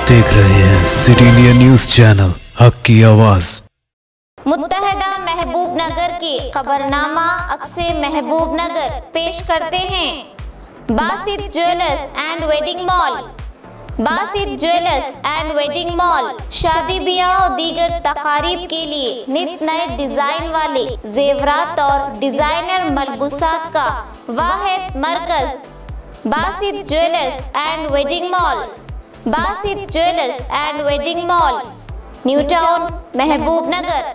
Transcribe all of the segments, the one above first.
देख रहे हैं सिटी इंडिया न्यूज चैनल, हक की आवाज। मुत्तहदा महबूब नगर की खबरनामा अक्से महबूब नगर पेश करते हैं। Basit jewellers and wedding mall. Basit jewellers and wedding mall शादी ब्याह और दीगर तकारीब के लिए नित नए डिजाइन वाले जेवरात और डिजाइनर मलबूसात का वाहिद मरकज। Basit jewellers and wedding mall. Basit jewellers and wedding mall, new town, Mahboob Nagar.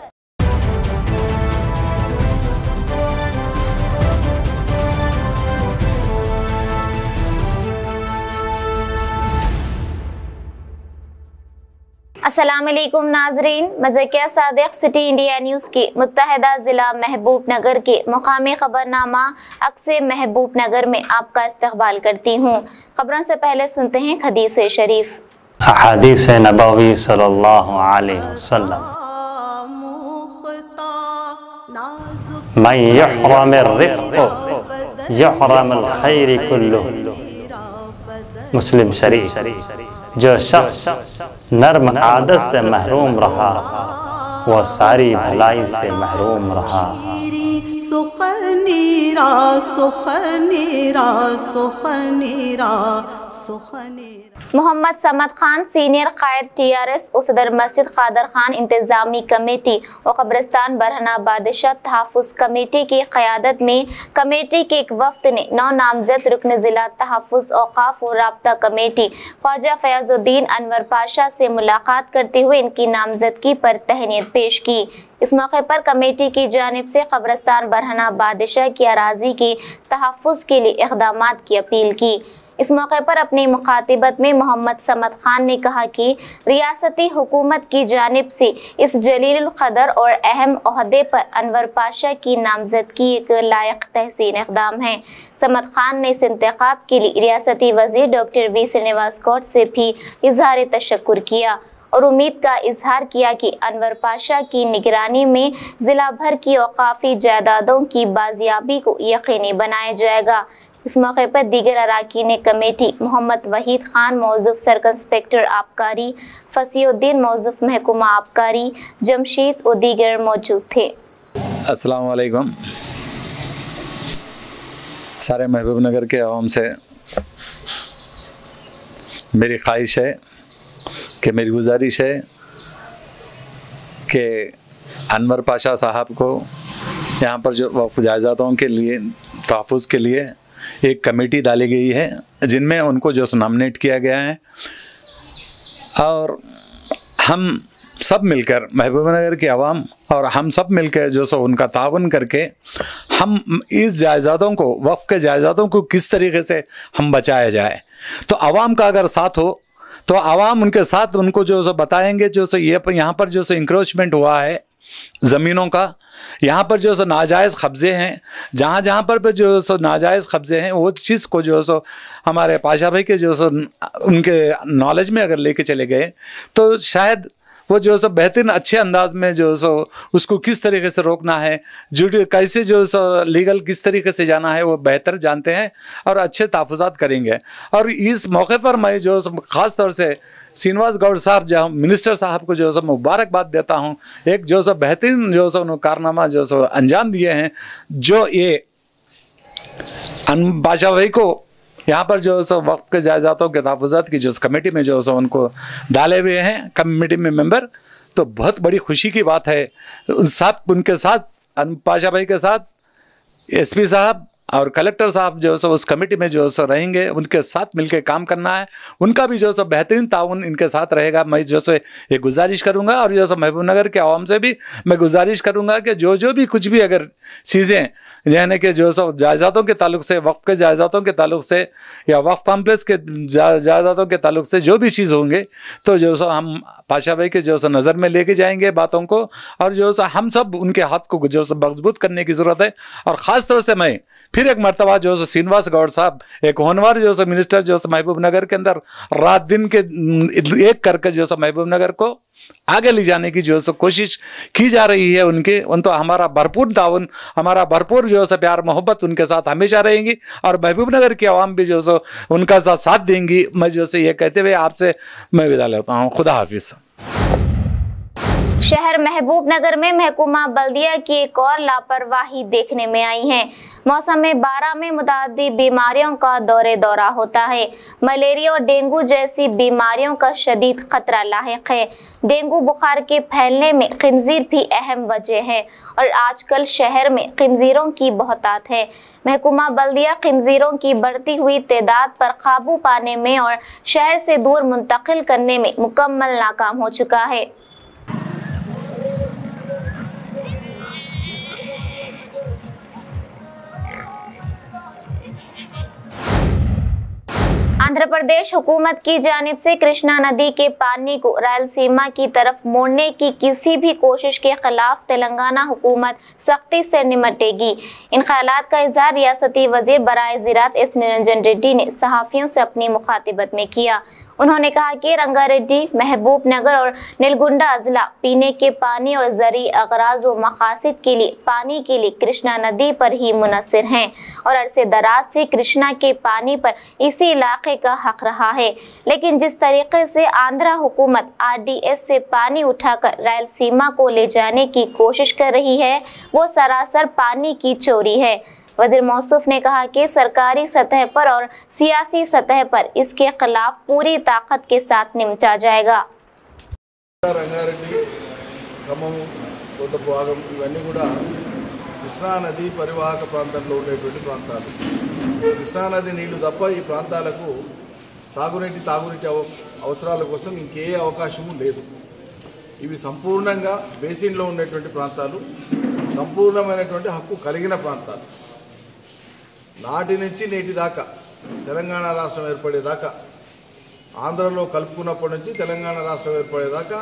अस्सलाम वालेकुम नाजरीन, मज़किया सादिक सिटी इंडिया न्यूज़ के मुत्तहदा ज़िला महबूब नगर के मुकामी खबरनामा अक्से महबूब नगर में आपका इस्तकबाल करती हूँ। खबरों से पहले सुनते हैं हदीस शरीफ। हदीस नबवी सल्लल्लाहु अलैहि वसल्लम, मन यहरम रिफ़्क़ यहरम खैर कुल्लुहु। मुस्लिम शरीफ। जो शख्स नर्म आदत से महरूम रहा वह सारी भलाई से महरूम रहा। मोहम्मद समद खान सीनियर कायद TRS और सदर मस्जिद कादर खान इंतजामी कमेटी और कब्रिस्तान बरहना बादशाह तहफ़्फ़ुज़ कमेटी की क़यादत में कमेटी के एक वफ़द ने 9 नामज़द रुकन ज़िला तहफ़्फ़ुज़ औक़ाफ़ और राब्ता कमेटी ख्वाजा फ़याज़ुद्दीन अनवर पाशा से मुलाकात करते हुए इनकी नामज़दगी पर तहनीत पेश की। इस मौके पर कमेटी की जानिब से कब्रिस्तान बरहना बादशाह की अराज़ी के तहफ़्फ़ुज़ के लिए इक़दामात की अपील की। इस मौके पर अपनी मुखातिबत में मोहम्मद समद खान ने कहा कि रियासती हुकूमत की जानिब से इस जलील क़दर और अहम ओहदे पर अनवर पाशा की नामज़दगी एक लायक तहसीन इक़दाम है। समद खान ने इस इंतखाब के लिए रियासती वज़ीर डॉक्टर V श्रीनिवास गौड़ से भी इज़हार तशक्कुर किया और उम्मीद का इजहार किया कि अनवर पाशा की निगरानी में ज़िला भर की औक़ाफ़ी जायदादों की बाजियाबी को यकीनी बनाया जाएगा। इस मौके पर दीगर अराकीन कमेटी मोहम्मद वहीद खान मौजूद सर्कल इंस्पेक्टर आबकारी, फसीउद्दीन मौजूद महकमा आबकारी, जमशीद और दीगर मौजूद थे। अस्सलाम वालेकुम। सारे महबूब नगर के अवाम से मेरी ख्वाहिश है कि मेरी गुजारिश है कि अनवर पाशा साहब को यहाँ पर जो वक्फ जायदादों के लिए तहफ़्फ़ुज़ के लिए एक कमेटी डाली गई है जिनमें उनको जो नॉमिनेट किया गया है और हम सब मिलकर महबूब नगर के अवाम और हम सब मिलकर जो सो उनका तावन करके हम इस जायदादों को वक्फ के जायदादों को किस तरीके से हम बचाया जाए। तो अवाम का अगर साथ हो तो आवाम उनके साथ उनको जो सो बताएंगे जो सो ये यहाँ पर जो सो इंक्रोचमेंट हुआ है ज़मीनों का, यहाँ पर जो सो नाजायज़ कब्ज़े हैं, जहाँ जहाँ पर जो सो नाजायज़ कब्ज़े हैं वो चीज़ को जो सो हमारे पाशा भाई के जो सो उनके नॉलेज में अगर लेके चले गए तो शायद वो जो सो बेहतरीन अच्छे अंदाज में जो सो उसको किस तरीके से रोकना है, जुडी कैसे जो सो लीगल किस तरीके से जाना है वो बेहतर जानते हैं और अच्छे तहफ़्फ़ुज़ात करेंगे। और इस मौके पर मैं जो ख़ास तौर से श्रीनिवास गौड़ साहब जो मिनिस्टर साहब को जो सो मुबारकबाद देता हूँ। एक जो सो बेहतरीन जो सो कारनामा जो सो अंजाम दिए हैं, जो ये पाशा भाई को यहाँ पर जो सो वक्त के जायदादों के तहफ़्फ़ुज़ात की जो कमेटी में जो सो उनको डाले हुए हैं कमेटी में मेंबर, तो बहुत बड़ी खुशी की बात है। साहब उनके साथ पाशा भाई के साथ SP साहब और कलेक्टर साहब जो सो उस कमेटी में जो सो रहेंगे, उनके साथ मिलकर काम करना है। उनका भी जो सो बेहतरीन ताउन इनके साथ रहेगा। मैं जो सो ये गुजारिश करूँगा और जो सो महबूब नगर के आवाम से भी मैं गुजारिश करूँगा कि जो भी कुछ भी अगर चीज़ें यानी कि जो सो जायदादों के ताल्लुक से, वक्फ के जायदादों के ताल्लुक से या वक्फ कॉम्प्लेक्स के जायदादों के ताल्लुक से जो भी चीज़ होंगे तो जो सो हम पाशा भाई के जो सो नज़र में लेके जाएंगे बातों को और जो सो हम सब उनके हाथ को जो सो मजबूत करने की ज़रूरत है। और ख़ास तौर से मैं फिर एक मरतबा जो सो श्रीनिवास गौड़ साहब एक होनवार जो सो मिनिस्टर जो सो महबूब नगर के अंदर रात दिन के एक करके जो सो महबूब नगर को आगे ले जाने की जो है सो कोशिश की जा रही है उनके उन तो हमारा भरपूर ताउन, हमारा भरपूर जो है सो प्यार मोहब्बत उनके साथ हमेशा रहेंगी और महबूबनगर की आवाम भी जो है सो उनका साथ देंगी। मैं जो है ये कहते हुए आपसे मैं विदा लेता हूँ। खुदा हाफिज़। शहर महबूबनगर में महकूमा बल्दिया की एक और लापरवाही देखने में आई है। मौसम 12 में मुतादी बीमारियों का दौरा होता है। मलेरिया और डेंगू जैसी बीमारियों का शदीद खतरा लाहिक है। डेंगू बुखार के फैलने में खिंजीर भी अहम वजह है और आजकल शहर में खिंजीरों की बहुतात है। महकूमा बल्दिया खिंजीरों की बढ़ती हुई तादाद पर काबू पाने में और शहर से दूर मुंतकिल करने में मुकम्मल नाकाम हो चुका है। आंध्र प्रदेश हुकूमत की जानिब से कृष्णा नदी के पानी को रायलसीमा की तरफ मोड़ने की किसी भी कोशिश के खिलाफ तेलंगाना हुकूमत सख्ती से निपटेगी। इन ख्यालात का इजहार रियासती वजीर बराए ज़राअत एस निरंजन रेड्डी ने सहाफ़ियों से अपनी मुखातिबत में किया। उन्होंने कहा कि रंगारेड्डी, महबूबनगर और नीलगुंडा अजला पीने के पानी और ज़रूरी अगराज़ व मकासद के लिए पानी के लिए कृष्णा नदी पर ही मुनहसर हैं और अरसे दराज से कृष्णा के पानी पर इसी इलाके का हक रहा है। लेकिन जिस तरीके से आंध्रा हुकूमत RDS से पानी उठाकर रायलसीमा को ले जाने की कोशिश कर रही है वो सरासर पानी की चोरी है। वजीर मौसूफ ने कहा कि सरकारी सतह पर और सियासी सतह पर इसके खिलाफ पूरी ताकत के साथ निपटा जाएगा। रंगारेड्डी, ఖమ్మం, కొంత భాగం ఇవన్నీ కూడా కృష్ణా నది పరివాహక ప్రాంతంలో ఉండేటువంటి ప్రాంతాలు. కృష్ణా నది నీళ్లు తప్ప ఈ ప్రాంతాలకు సాగునీటి తాగునీటి అవసరాల కోసం ఇంకే అవకాశము లేదు. ఇవి సంపూర్ణంగా బేసిన్లో ఉండేటువంటి ప్రాంతాలు, సంపూర్ణమైనటువంటి హక్కు కలిగిన ప్రాంతాలు. నాటి నుంచి నేటి దాకా తెలంగాణ రాష్ట్రం ఏర్పడేదాకా, ఆంధ్రలో కలుపుకున్నప్పటి నుంచి తెలంగాణ రాష్ట్రం ఏర్పడేదాకా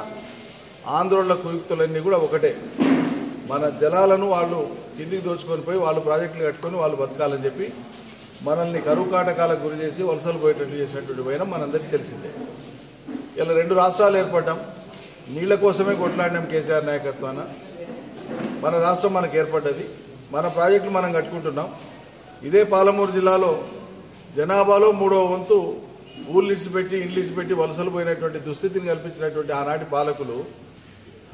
ఆంధ్రోళ్ళ కుయుక్తులన్నీ కూడా ఒకటే. మన జలాలను వాళ్ళు కిందికి దోచుకొని పోయి వాళ్ళు ప్రాజెక్టులు కట్టుకొని వాళ్ళు బతకాలని చెప్పి మనల్ని కరువు కాటకాలకు గురి చేసి వలసలు పోయేటట్టు చేసినటువంటి వైనం మనందరికీ తెలిసిందే. ఇలా 2 రాష్ట్రాలు ఏర్పడ్డాం, నీళ్ళ కోసమే కొట్లాడినాం కేసీఆర్ నాయకత్వాన. మన రాష్ట్రం మనకు ఏర్పడ్డది, మన ప్రాజెక్టులు మనం కట్టుకుంటున్నాం. ఇదే పాలమూరు జిల్లాలో జనాభాలో 3వ వంతు ఊళ్ళు ఇచ్చిపెట్టి ఇండ్లు ఇచ్చిపెట్టి వలసలు పోయినటువంటి దుస్థితిని కల్పించినటువంటి ఆనాటి పాలకులు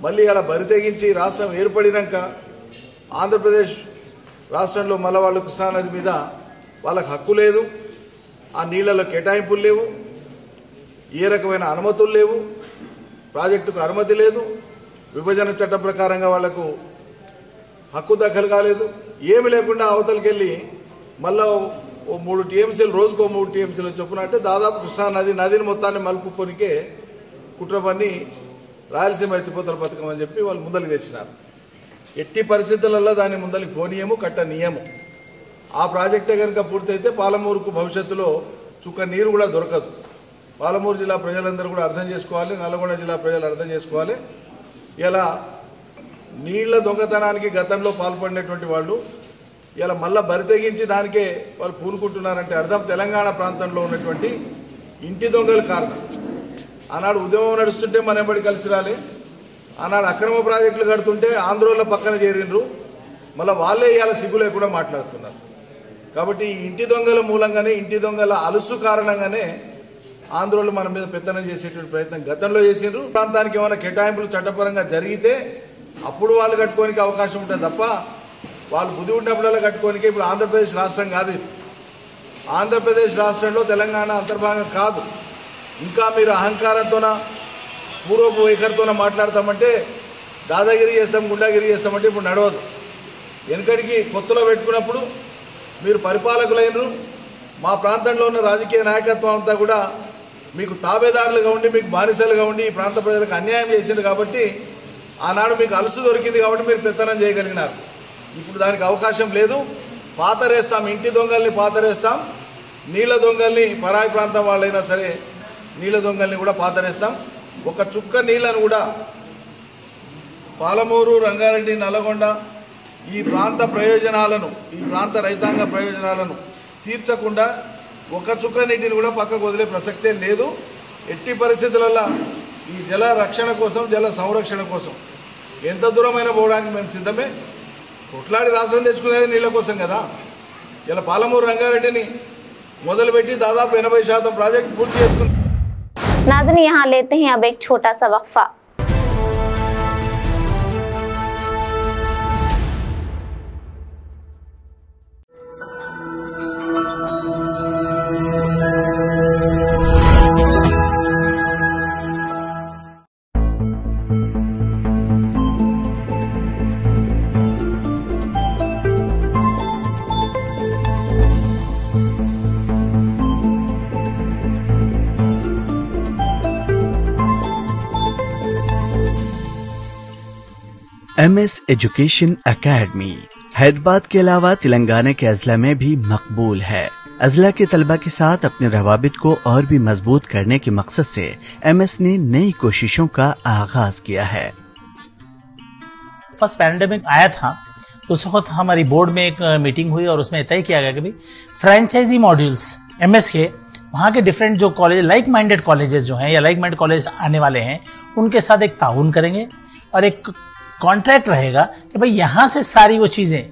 మళ్ళీ అలా బరితెగించి రాష్ట్రం ఏర్పడినాక ఆంధ్రప్రదేశ్ రాష్ట్రంలో మళ్ళీ వాళ్ళు కృష్ణానది మీద వాళ్ళకి హక్కు లేదు, ఆ నీళ్లలో కేటాయింపులు లేవు, ఏ రకమైన అనుమతులు లేవు, ప్రాజెక్టుకు అనుమతి లేదు, విభజన చట్టం ప్రకారంగా వాళ్లకు హక్కు దఖలు కాలేదు. ఏమి లేకుండా అవతలకి వెళ్ళి మళ్ళీ 3 TMCలు రోజుకో 3 TMCలు చొప్పున అంటే దాదాపు కృష్ణా నదిని మొత్తాన్ని మలుపుకొనికే కుట్ర పన్ని రాయలసీమ ఎత్తిపోతల పథకం అని చెప్పి వాళ్ళు ముందరికి తెచ్చినారు. ఎట్టి పరిస్థితులలో దాన్ని ముందరికి పోనీయము, కట్టనీయము. ఆ ప్రాజెక్టే కనుక పూర్తయితే పాలమూరుకు భవిష్యత్తులో చుక్క నీరు కూడా దొరకదు. పాలమూరు జిల్లా ప్రజలందరూ కూడా అర్థం చేసుకోవాలి, నల్గొండ జిల్లా ప్రజలు అర్థం చేసుకోవాలి. ఇలా నీళ్ల దొంగతనానికి గతంలో పాల్పడినటువంటి వాళ్ళు ఇలా మళ్ళీ బరితెగించి దానికే వాళ్ళు పూనుకుంటున్నారంటే అర్థం తెలంగాణ ప్రాంతంలో ఉన్నటువంటి ఇంటి దొంగల కారణం. ఆనాడు ఉద్యమం నడుస్తుంటే మన ఎంబడి కలిసి రాలే, ఆనాడు అక్రమ ప్రాజెక్టులు కడుతుంటే ఆంధ్రోళ్ళ పక్కన చేరిండ్రు, మళ్ళీ వాళ్ళే ఇవాళ సిగ్గు లేకుండా మాట్లాడుతున్నారు. కాబట్టి ఈ ఇంటి దొంగల మూలంగానే, ఇంటి దొంగల అలుసు కారణంగానే ఆంధ్రోళ్ళు మన మీద పెత్తనం చేసేటువంటి ప్రయత్నం గతంలో చేసిండ్రు. ప్రాంతానికి ఏమైనా కేటాయింపులు చట్టపరంగా జరిగితే అప్పుడు వాళ్ళు కట్టుకోనికి అవకాశం ఉంటుంది తప్ప వాళ్ళు బుద్ధి ఉన్నప్పుడల్లా కట్టుకోనికి. ఇప్పుడు ఆంధ్రప్రదేశ్ రాష్ట్రం కాదు, ఆంధ్రప్రదేశ్ రాష్ట్రంలో తెలంగాణ అంతర్భాగం కాదు. ఇంకా మీరు అహంకారంతోన పూర్వపు వైఖరితోన మాట్లాడతామంటే దాదాగిరి చేస్తాం, గుండాగిరి చేస్తామంటే ఇప్పుడు నడవదు. వెనకడికి కొత్తలో పెట్టుకున్నప్పుడు మీరు పరిపాలకులైనరు, మా ప్రాంతంలో ఉన్న రాజకీయ నాయకత్వం అంతా కూడా మీకు తాబేదారులుగా ఉండి, మీకు బానిసలుగా ఉండి ఈ ప్రాంత ప్రజలకు అన్యాయం చేసింది కాబట్టి ఆనాడు మీకు అలసు దొరికింది కాబట్టి మీరు పెత్తనం చేయగలిగినారు. ఇప్పుడు దానికి అవకాశం లేదు. పాతరేస్తాం, ఇంటి దొంగల్ని పాతరేస్తాం, నీళ్ళ దొంగల్ని పరాయి ప్రాంతం వాళ్ళైనా సరే నీళ్ళ దొంగల్ని కూడా పాతరేస్తాం. ఒక చుక్క నీళ్ళను కూడా పాలమూరు, రంగారెడ్డి, నల్లగొండ ఈ ప్రాంత ప్రయోజనాలను, ఈ ప్రాంత రైతాంగ ప్రయోజనాలను తీర్చకుండా ఒక చుక్క నీటిని కూడా పక్కకు వదిలే ప్రసక్తే లేదు. ఎట్టి పరిస్థితులలో ఈ జల రక్షణ కోసం జల సంరక్షణ కోసం ఎంత దూరమైనా పోవడానికి మేము సిద్ధమే. కొట్లాడి రాష్ట్రం తెచ్చుకునేది నీళ్ళ కోసం కదా. ఇలా పాలమూరు రంగారెడ్డిని మొదలుపెట్టి దాదాపు 80% ప్రాజెక్ట్ పూర్తి చేసుకుంది. नाज़रीन, यहाँ लेते हैं अब एक छोटा सा वक्फा। MS एजुकेशन एकेडमी हैदराबाद के अलावा तेलंगाना के अजला में भी मकबूल है। अजला के तलबा के साथ अपने रवाबित को और भी मजबूत करने के मकसद से MS ने नई कोशिशों का आगाज किया है। फर्स्ट पैंडेमिक आया था तो उस वक्त हमारी बोर्ड में एक मीटिंग हुई और उसमें तय किया गया कि भाई फ्रेंचाइजी मॉड्यूल्स MS के वहाँ के डिफरेंट जो कॉलेज लाइक माइंडेड कॉलेजेस जो हैं या लाइक माइंडेड कॉलेज आने वाले हैं उनके साथ एक ताउन करेंगे और एक कॉन्ट्रैक्ट रहेगा कि भाई यहां से सारी वो चीजें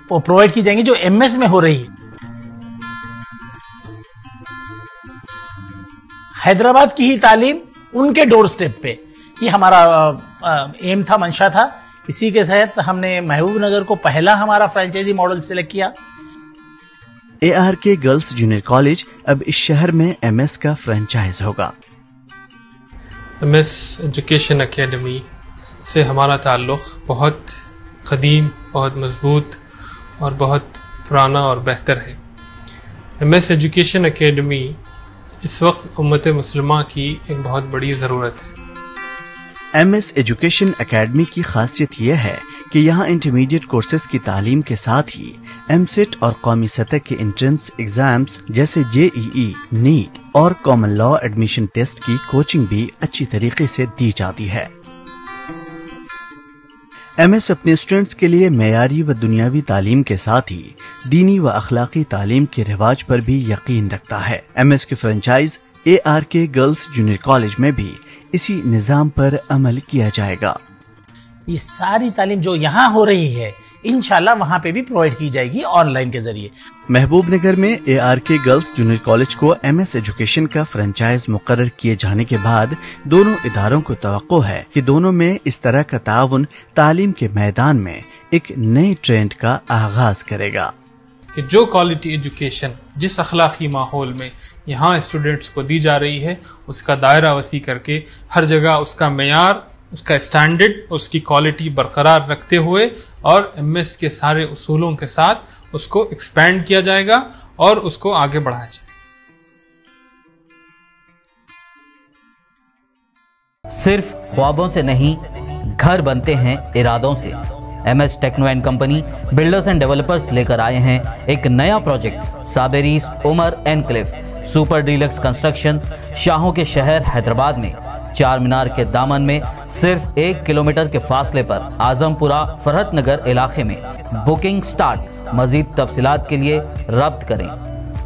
प्रोवाइड की जाएंगी जो MS में हो रही है। हैदराबाद की ही तालीम उनके डोर स्टेप पे, ये हमारा एम था, मंशा था। इसी के तहत हमने महबूब नगर को पहला हमारा फ्रेंचाइजी मॉडल सिलेक्ट किया। ARK गर्ल्स जूनियर कॉलेज अब इस शहर में MS का फ्रेंचाइज होगा। MS एजुकेशन एकेडमी से हमारा ताल्लुक़ बहुत क़दीम, बहुत मज़बूत और बहुत पुराना और बेहतर है। MS एजुकेशन एकेडमी इस वक्त उम्मत मुस्लिमा की एक बहुत बड़ी ज़रूरत है। MS एजुकेशन एकेडमी की खासियत यह है कि यहाँ इंटरमीडिएट कोर्सेज की तालीम के साथ ही MSET और कौमी सतह के एंट्रेंस एग्जाम्स जैसे JEE, नीट और कॉमन लॉ एडमिशन टेस्ट की कोचिंग भी अच्छी तरीके से दी जाती है। MS अपने स्टूडेंट्स के लिए मेयारी व दुनियावी तालीम के साथ ही दीनी व अखलाकी तालीम के रिवाज पर भी यकीन रखता है। MS के franchise ARK girls junior college में भी इसी निजाम पर अमल किया जाएगा। ये सारी तालीम जो यहाँ हो रही है इंशाल्लाह वहाँ पे भी प्रोवाइड की जाएगी ऑनलाइन के जरिए। महबूब नगर में ARK गर्ल्स जूनियर कॉलेज को MS एजुकेशन का फ्रेंचाइज मुकर्रर किए जाने के बाद दोनों इदारों को तवक्को है कि दोनों में इस तरह का ताउन तालीम के मैदान में एक नए ट्रेंड का आगाज करेगा कि जो क्वालिटी एजुकेशन जिस अखलाकी माहौल में यहाँ स्टूडेंट्स को दी जा रही है उसका दायरा वसी करके हर जगह उसका मेयार, उसका स्टैंडर्ड, उसकी क्वालिटी बरकरार रखते हुए और MS के सारे उसूलों के साथ उसको एक्सपैंड किया जाएगा और उसको आगे बढ़ाया जाएगा। सिर्फ ख्वाबों से नहीं, घर बनते हैं इरादों से। MS techno and company builders and developers लेकर आए हैं एक नया प्रोजेक्ट साबेरीज Umar enclave super deluxe construction, शाहों के शहर हैदराबाद में चार मीनार के दामन में सिर्फ 1 किलोमीटर के फासले पर आजमपुरा फरहत नगर इलाके में। Booking start. मजीद तफसीलात के लिए रब्त करें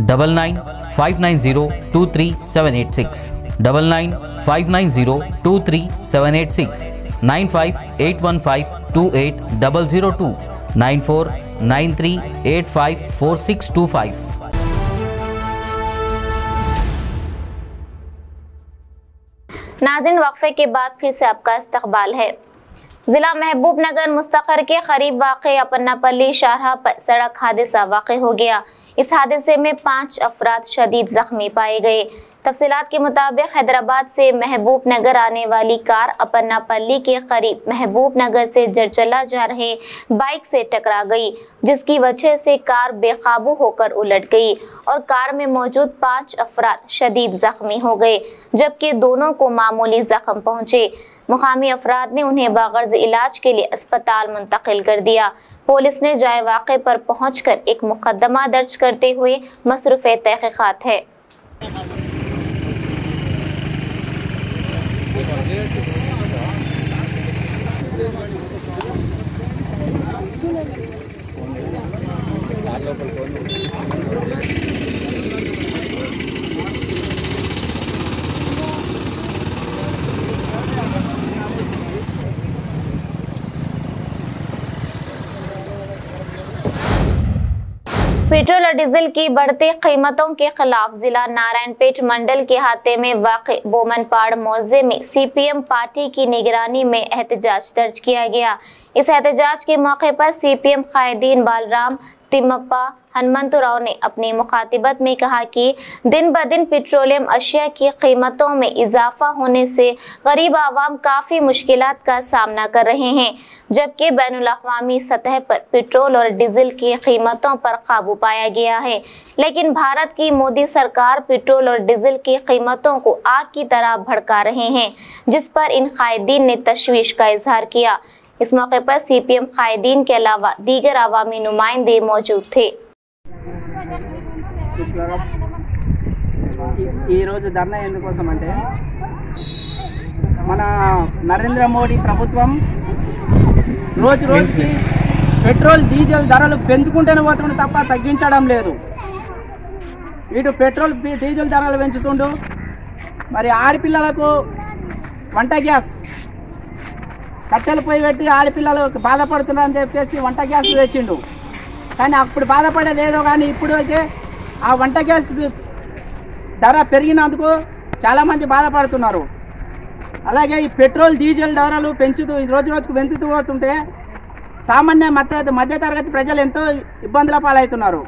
9959023786 9959023786 9581528002 9493854625। नाज़रीन, वक्फे के बाद फिर से आपका इस्तकबाल है। जिला महबूब नगर मुस्तकर के करीब वाक़े अपन्नापल्ली शाहराह पर सड़क हादसा वाक़ हो गया। इस हादसे में 5 अफराद शदीद जख्मी पाए गए। तफसीलात के मुताबिक हैदराबाद से महबूब नगर आने वाली कार अपन्नापल्ली के करीब महबूब नगर से जरचला जा रहे बाइक से टकरा गई, जिसकी वजह से कार बेकाबू होकर उलट गई और कार में मौजूद 5 अफराद शदीद जख्मी हो गए, जबकि दोनों को मामूली जख्म पहुंचे। मुकामी अफराद ने उन्हें बागर्ज इलाज के लिए अस्पताल मुंतकिल कर दिया। पुलिस ने जाए वाक़े पर पहुंचकर एक मुकदमा दर्ज करते हुए मसरूफ़ तहक़ीक़ात है। पेट्रोल और डीजल की बढ़ती कीमतों के खिलाफ जिला नारायणपेट मंडल के हाथे में वाक़े बोमनपाड़ मौजे में सीपीएम पार्टी की निगरानी में एहतजाज दर्ज किया गया। इस एहतजाज के मौके पर सीपीएम कायदीन बालराम तिम्मप्पा हनुमंतराव ने अपनी मुखातिबत में कहा कि दिन ब दिन पेट्रोलियम अशिया की कीमतों में इजाफा होने से गरीब आवाम काफ़ी मुश्किलात का सामना कर रहे हैं, जबकि बैनुल-अक़वामी सतह पर पेट्रोल और डीजल की कीमतों पर काबू पाया गया है। लेकिन भारत की मोदी सरकार पेट्रोल और डीजल की कीमतों को आग की तरह भड़का रहे हैं, जिस पर इन कायदीन ने तशवीश का इजहार किया। इस मौके पर सीपीएम कायदीन के अलावा दीगर अवामी नुमाइंदे मौजूद थे। ధర్నా ఎందుకోసం అంటే మన నరేంద్ర మోడీ ప్రభుత్వం రోజు రోజుకి పెట్రోల్ డీజిల్ ధరలు పెంచుకుంటూనే పోతుండే తప్ప తగ్గించడం లేదు। ఇటు పెట్రోల్ డీజిల్ ధరలు పెంచుతుండు, మరి ఆడపిల్లలకు వంట గ్యాస్ కట్టెలు పొయ్యి పెట్టి ఆడపిల్లలు బాధపడుతున్నారు అని చెప్పేసి వంట గ్యాస్ తెచ్చిండు। కానీ అప్పుడు బాధపడేది ఏదో, కానీ ఇప్పుడు అయితే ఆ వంట గ్యాస్ ధర పెరిగినందుకు చాలామంది బాధపడుతున్నారు। అలాగే ఈ పెట్రోల్ డీజిల్ ధరలు పెంచుతూ రోజు రోజుకు పెంచుతూ పోతుంటే సామాన్య మధ్యతరగతి ప్రజలు ఎంతో ఇబ్బందుల పాలవుతున్నారు।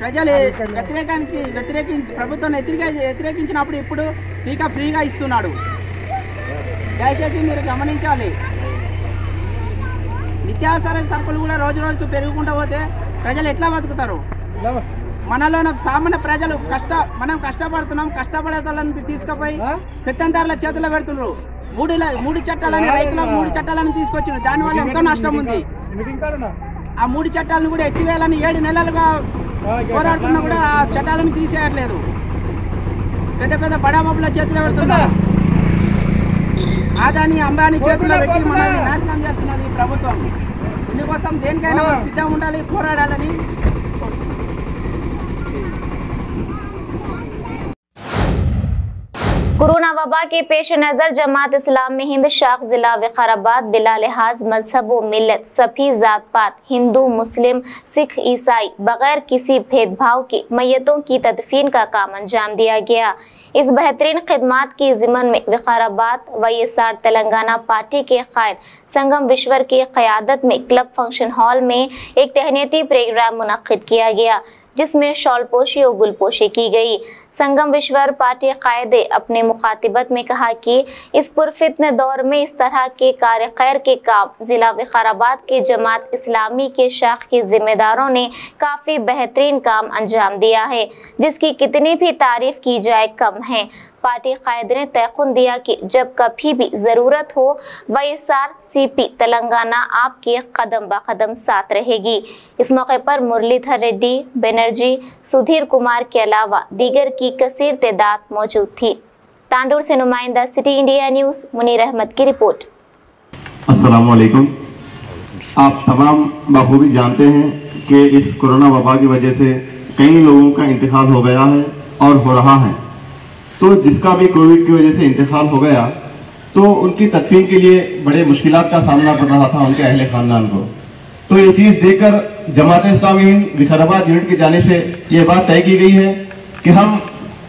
ప్రజలు వ్యతిరేకించి ప్రభుత్వాన్ని వ్యతిరేకించినప్పుడు ఇప్పుడు టీకా ఫ్రీగా ఇస్తున్నాడు। దయచేసి మీరు గమనించాలి। నిత్యావసర సరుకులు కూడా రోజు రోజుకు పెరుగుకుంటూ పోతే ప్రజలు ఎట్లా బతుకుతారు? మనలో సామాన్య ప్రజలు మనం కష్టపడుతున్నాం, కష్టపడే వాళ్ళని తీసుకుపోయి పెత్తందారుల చేతుల్లో పెడుతున్నారు। మూడు చట్టాలని రైతులకు 3 చట్టాలను తీసుకొచ్చిండ్రు, దానివల్ల ఎంతో నష్టం ఉంది। ఆ 3 చట్టాలను కూడా ఎత్తివేయాలని 7 నెలలుగా పోరాడుతున్నా కూడా ఆ చట్టాలను తీసేయట్లేదు। పెద్ద పెద్ద బడాబాబుల చేతిలో పెడుతున్నారు, ఆదాని అంబానీ చేతుల్లో పెట్టి మనల్ని నాశనం చేస్తున్నది ఈ ప్రభుత్వం। ఇందుకోసం దేనికైనా సిద్ధంగా ఉండాలి, పోరాడాలని। कोरोना वबा के पेश नज़र जमात इस्लाम में हिंद शाख जिला विकाराबाद बिला लिहाज मजहब व मिल्लत सभी जात पात हिंदू मुस्लिम सिख ईसाई बगैर किसी भेदभाव के मैयतों की तदफीन का काम अंजाम दिया गया। इस बेहतरीन खिदमात की ज़िमन में विकाराबाद YSR तेलंगाना पार्टी के कायद संगम विश्वर की क़यादत में क्लब फंक्शन हॉल में एक तहनीती प्रोग्राम मुनक्किद किया गया, जिसमें शॉलपोशी और गुलपोशी की गई। संगम विश्वर पार्टी कायदे अपने मुखातिबत में कहा कि इस पुरफितने दौर में इस तरह के कार्य खैर के काम जिला विकाराबाद के जमात इस्लामी के शाख के जिम्मेदारों ने काफ़ी बेहतरीन काम अंजाम दिया है, जिसकी कितनी भी तारीफ की जाए कम है। पार्टी कायदे ने तयक़ुन दिया कि जब कभी भी ज़रूरत हो YSR CP तेलंगाना आपके कदम ब कदम साथ रहेगी। इस मौके पर मुरलीधर रेड्डी बनर्जी सुधीर कुमार के अलावा दीगर की कसीर तादाद मौजूद थी। तांडूर से नुमाइंदा City India News Munir Ahmad की रिपोर्ट। अस्सलाम वालेकुम। आप तमाम बखूबी जानते हैं कि इस कोरोना वबा की वजह से कई लोगों का इंतकाल हो गया है और हो रहा है। तो जिसका भी कोविड की वजह से इंतकाल हो गया तो उनकी तदफीन के लिए बड़े मुश्किलात का सामना कर रहा था उनके अहले ख़ानदान को। तो ये चीज़ देखकर जमात इस्लामी हिंद विकाराबाद यूनिट की जानिब से ये बात तय की गई है कि हम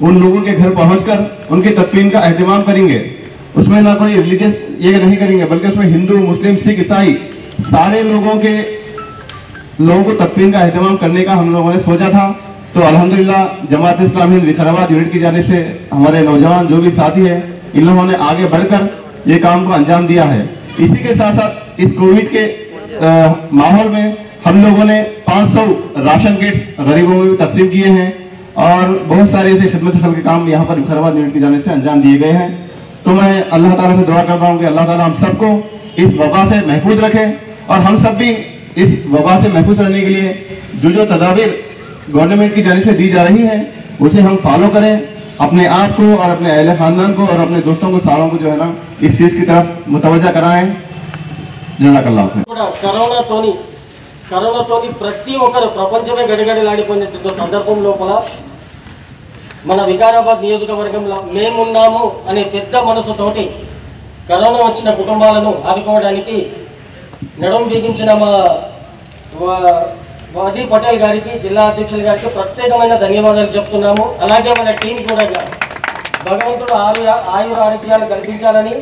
उन लोगों के घर पहुंचकर उनकी तदफीन का एहतमाम करेंगे। उसमें ना कोई रिलीजियस ये नहीं करेंगे, बल्कि उसमें हिंदू मुस्लिम सिख ईसाई सारे लोगों को तदफीन का एहतमाम करने का हम लोगों ने सोचा था। तो अल्हम्दुलिल्लाह जमात इस्लामी हिंद विकाराबाद यूनिट की जानिब से हमारे नौजवान जो भी साथी हैं इन लोगों ने आगे बढ़कर ये काम को अंजाम दिया है। इसी के साथ साथ इस कोविड के माहौल में हम लोगों ने 500 राशन किट गरीबों में भी तकसीम किए हैं और बहुत सारे ऐसे खिदमत खल के काम यहाँ पर विकाराबाद यूनिट की जानिब से अंजाम दिए गए हैं। तो मैं अल्लाह ताला से दुआ करता हूँ कि अल्लाह ताला हम सबको इस वबा से महफूज रखे और हम सब भी इस वबा से महफूज रहने के लिए जो तदाबीर गवर्नमेंट की जानिब से दी जा रही है उसे हम फॉलो करें, अपने आप को और अपने अहले खानदान को और अपने दोस्तों को सारों को जो है ना इस चीज़ की तरफ मुतवज्जा कराएं। जज़ाकल्लाह खैर। కరోనాతోని ప్రతి ఒక్కరు ప్రపంచమే గడిగడిలాడిపోయినటువంటి సందర్భం లోపల మన వికారాబాద్ నియోజకవర్గంలో మేమున్నాము అనే పెద్ద మనసుతోటి కరోనా వచ్చిన కుటుంబాలను ఆదుకోవడానికి నడుం బిగించిన మా వాది పటేల్ గారికి జిల్లా అధ్యక్షుల గారికి ప్రత్యేకమైన ధన్యవాదాలు చెప్తున్నాము. అలాగే మన టీం కూడా భగవంతుడు ఆయుర ఆరోగ్యాలు కల్పించాలని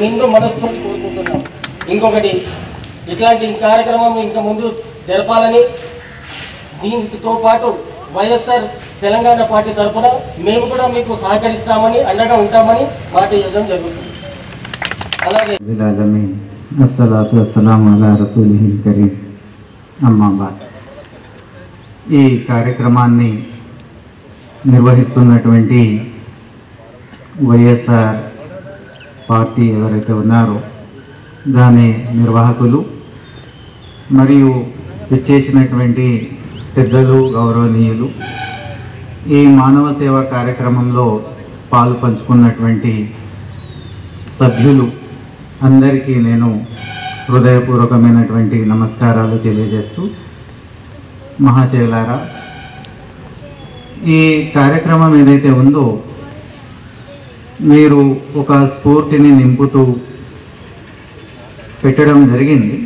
నిండు మనస్ఫూర్తి కోరుకుంటున్నాం. ఇంకొకటి ఇట్లాంటి కార్యక్రమం ఇంకా ముందు జరపాలని, దీనితో పాటు వైఎస్ఆర్ తెలంగాణ పార్టీ తరఫున మేము కూడా మీకు సహకరిస్తామని అండగా ఉంటామని మాట ఇవ్వడం జరుగుతుంది. అలాగే అస్సలాతు వస్సలాము అలా రసూలిహిల్ కరీం అమ్మాబాద్. ఈ కార్యక్రమాన్ని నిర్వహిస్తున్నటువంటి వైఎస్ఆర్ పార్టీ ఎవరైతే ఉన్నారో దాని నిర్వాహకులు మరియు విచ్చేసినటువంటి పెద్దలు, గౌరవనీయులు, ఈ మానవ సేవా కార్యక్రమంలో పాలు పంచుకున్నటువంటి సభ్యులు అందరికీ నేను హృదయపూర్వకమైనటువంటి నమస్కారాలు తెలియజేస్తూ, మహాశయులారా, ఈ కార్యక్రమం ఏదైతే ఉందో మీరు ఒక స్ఫూర్తిని నింపుతూ పెట్టడం జరిగింది.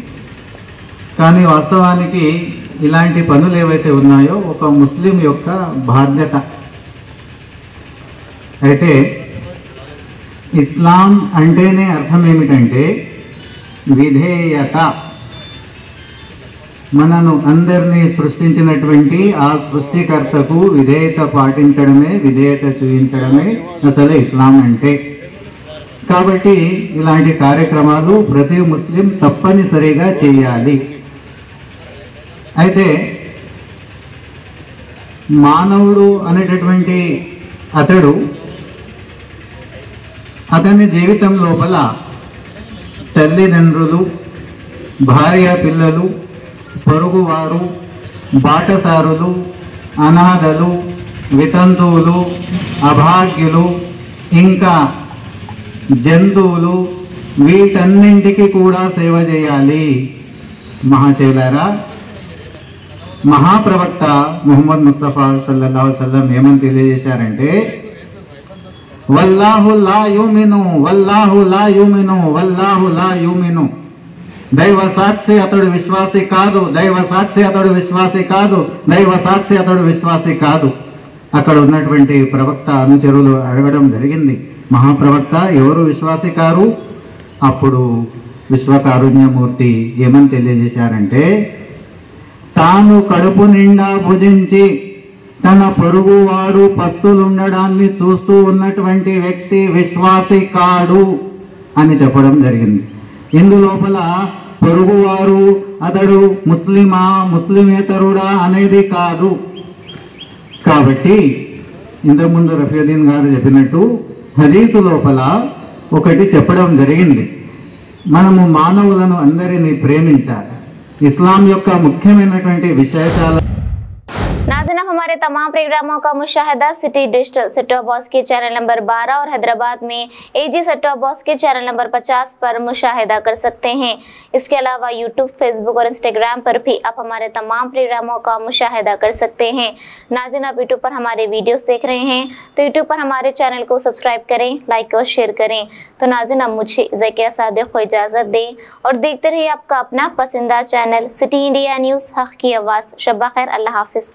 కానీ వాస్తవానికి ఇలాంటి పనులు ఏవైతే ఉన్నాయో ఒక ముస్లిం యొక్క బాధ్యత. అయితే ఇస్లాం అంటేనే అర్థం ఏమిటంటే విధేయత. మనను అందరినీ సృష్టించినటువంటి ఆ సృష్టికర్తకు విధేయత పాటించడమే, విధేయత చూపించడమే అసలు ఇస్లాం అంటే. కాబట్టి ఇలాంటి కార్యక్రమాలు ప్రతి ముస్లిం తప్పనిసరిగా చేయాలి. అయితే మానవుడు అనేటటువంటి అతని జీవితం లోపల తల్లిదండ్రులు, భార్య పిల్లలు, పొరుగువారు, బాటసారులు, అనాథలు, వితంతువులు, అభాగ్యులు, ఇంకా జంతువులు, వీటన్నింటికి కూడా సేవ చేయాలి. మహాశయులారా, మహాప్రవక్త ముహమ్మద్ ముస్తఫా సల్లల్లాహు అలైహి వసల్లం ఏమని తెలియజేశారంటే, వల్లాహు లా యుమిను, వల్లాహు లా యుమిను, వల్లాహు లా యుమిను. దైవ సాక్షి అతడు విశ్వాసి కాదు, దైవ సాక్షి అతడు విశ్వాసి కాదు, దైవ సాక్షి అతడు విశ్వాసి కాదు. అక్కడ ఉన్నటువంటి ప్రవక్త అనుచరులు అడగడం జరిగింది, మహాప్రవక్త ఎవరు విశ్వాసి కారు? అప్పుడు విశ్వకారుణ్యమూర్తి ఏమని తెలియజేశారంటే, తాను కడుపు నిండా భుజించి తన పొరుగువాడు పస్తులుండడాన్ని చూస్తూ ఉన్నటువంటి వ్యక్తి విశ్వాసి కాడు అని చెప్పడం జరిగింది. ఇందులోపల పొరుగువారు అతడు ముస్లిమా, ముస్లిమేతరుడా అనేది కాదు. కాబట్టి ఇంతకుముందు రఫీయుద్దీన్ గారు చెప్పినట్టు హదీసు లోపల ఒకటి చెప్పడం జరిగింది, మనము మానవులను అందరినీ ప్రేమించాలి. इस्लाम యొక్క ముఖ్యమైనటువంటి విశేషాలు. नाज़रीन, आप हमारे तमाम प्रोग्रामों का मुशाहिदा city digital set top box के चैनल नंबर 12 और हैदराबाद में एजी सेट टॉप बॉक्स के चैनल नंबर 50 पर मुशाहिदा कर सकते हैं। इसके अलावा यूट्यूब, फेसबुक और इंस्टाग्राम पर भी आप हमारे तमाम प्रोग्रामों का मुशाहिदा कर सकते हैं। नाज़रीन, आप यूट्यूब पर हमारे वीडियोस देख रहे हैं तो यूट्यूब पर हमारे चैनल को सब्सक्राइब करें, लाइक और शेयर करें। तो नाज़रीन, अब मुझे ज़किया सादिक को इजाज़त दें और देखते रहिए आपका अपना पसंदीदा चैनल सिटी इंडिया न्यूज़, हक़ की आवाज़। शब्बा खैर, अल्लाह हाफिज़।